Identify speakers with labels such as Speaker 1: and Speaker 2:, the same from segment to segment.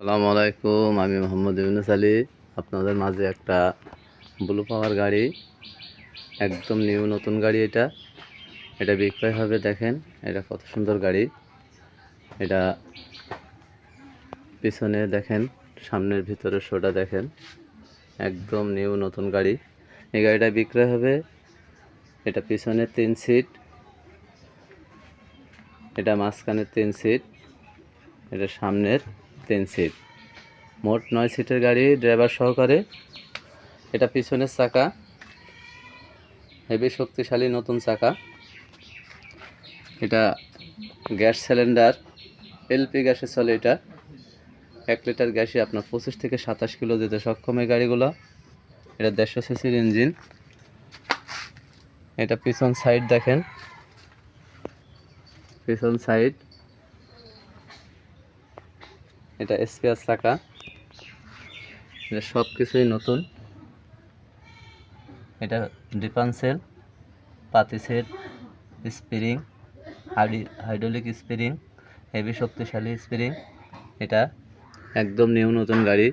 Speaker 1: আসসালামু আলাইকুম। আমি মোহাম্মদ ইউনুস আলী। আপনাদের মাঝে একটা ব্লু পাওয়ার গাড়ি, একদম নিউ নতুন গাড়ি। এটা বিক্রয় হবে। দেখেন এটা কত সুন্দর গাড়ি। এটা পিছনে দেখেন, সামনের ভিতরে শোটা দেখেন, একদম নিউ নতুন গাড়ি। এই গাড়িটা বিক্রয় হবে। এটা পিছনে 3 সিট, এটা মাঝখানের 3 সিট, এটা সামনের 3 সিট, মোট 9 সিটের গাড়ি, ড্রাইভার সহকারে। এটা পিছনের চাকা, হেভি শক্তিশালী নতুন চাকা। এটা গ্যাস সিলিন্ডার, এলপি গ্যাসে চলে। এটা 1 লিটার গ্যাসে আপনার 25 থেকে 27 কিলো যেতে সক্ষম এই গাড়িগুলো। এটা 150 সিসির ইঞ্জিন। এটা পিছন সাইড দেখেন, পিছন সাইড। এটা স্পেয়ার চাকা। এটা সব কিছুই নতুন। এটা ডিফারেন্সিয়াল পাতি set, spring, hydraulic spring, heavy শক্তিশালী স্প্রিং। এটা একদম নিউ নতুন গাড়ি।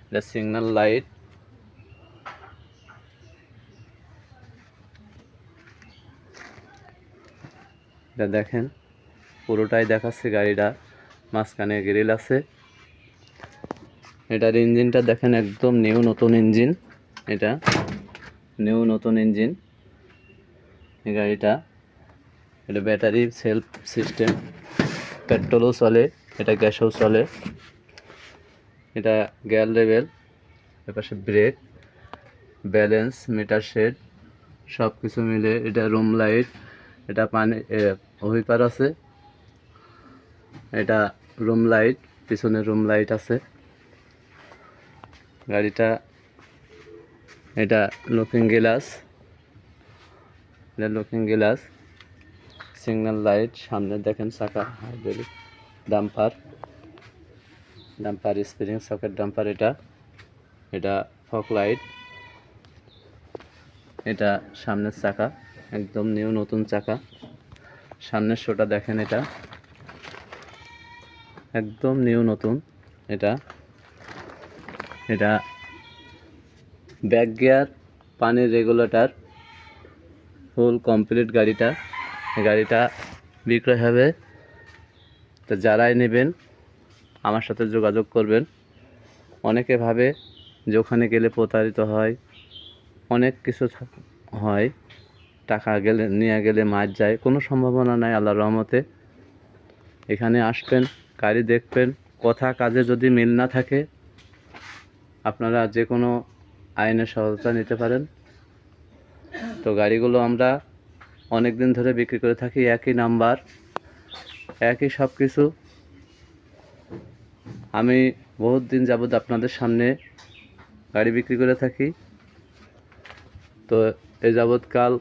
Speaker 1: এটা সিগন্যাল লাইট, এটা দেখেন পুরোটাই দেখাচ্ছে গাড়িটা। মাঝখানে গ্রিল আছে। এটার ইঞ্জিনটা দেখেন, একদম নিউ নতুন ইঞ্জিন। এটা নিউ নতুন ইঞ্জিন এই গাড়িটা। এটা ব্যাটারি সেলফ সিস্টেম, পেট্রোলও চলে, এটা গ্যাসও চলে। এটা গিয়ার লেভেল, এপাশে ব্রেক, ব্যালেন্স, মিটার শেড, সব কিছু মিলে। এটা রুম লাইট, এটা পানি হুইপার আছে। এটা রুম লাইট, পিছনে রুম লাইট আছে গাড়িটা। এটা লুকিং গ্লাস, এটা লুকিং গ্লাস, সিগন্যাল লাইট। সামনে দেখেন চাকা, hydraulic dumper, dumper spring socket dumper. এটা ফগ লাইট। এটা সামনের চাকা, একদম নিউ নতুন চাকা। সামনের শোটা দেখেন, এটা একদম নিউ নতুন। এটা এটা ব্যাক গিয়ার, পানির রেগুলেটর, ফুল কমপ্লিট গাড়িটা বিক্রয় হবে। তো যারাই নেবেন আমার সাথে যোগাযোগ করবেন। অনেকে ভাবে যে ওখানে গেলে প্রতারিত হয়, অনেক কিছু হয়, টাকা গেলে নিয়ে গেলে মার যায়। কোনো সম্ভাবনা নাই আল্লাহর রহমতে। এখানে আসবেন, গাড়ি দেখবেন, কথা কাজে যদি মিল না থাকে আপনারা যে কোনো আইনের সহায়তা নিতে পারেন। তো গাড়িগুলো আমরা অনেক দিন ধরে বিক্রি করে থাকি, একই নাম্বার, একই সব কিছু। আমি বহুত দিন যাবত আপনাদের সামনে গাড়ি বিক্রি করে থাকি। তো এ যাবৎকাল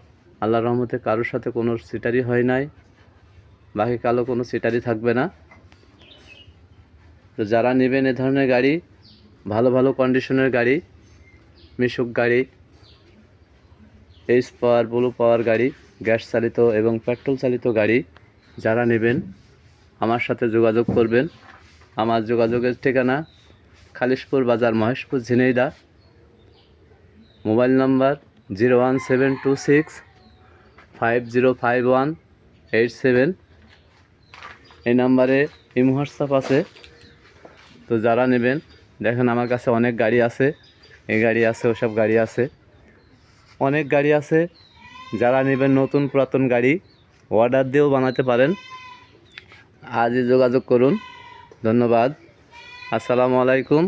Speaker 1: আল্লাহর রহমতে কারোর সাথে কোনো সিটারি হয় নাই, বাকি কালো কোনো সিটারি থাকবে না। তো যারা নেবেন এ ধরনের গাড়ি, ভালো ভালো কন্ডিশনের গাড়ি, মিশুক গাড়ি, এইচ পাওয়ার, ব্লু পাওয়ার গাড়ি, গ্যাস চালিত এবং পেট্রোল চালিত গাড়ি, যারা নেবেন আমার সাথে যোগাযোগ করবেন। আমার যোগাযোগের ঠিকানা খালিশপুর বাজার, মহেশপুর, ঝিনাইদহ। Mobile number 01726505187। এই নাম্বারে ইমো হোয়াটসঅ্যাপ আছে। তো যারা নেবেন দেখেন, আমার কাছে অনেক গাড়ি আছে, এই গাড়ি আছে, ওসব গাড়ি আছে, অনেক গাড়ি আছে। যারা নেবেন নতুন পুরাতন গাড়ি অর্ডার দিয়েও বানাতে পারেন। আজই যোগাযোগ করুন। ধন্যবাদ। আসসালামু আলাইকুম।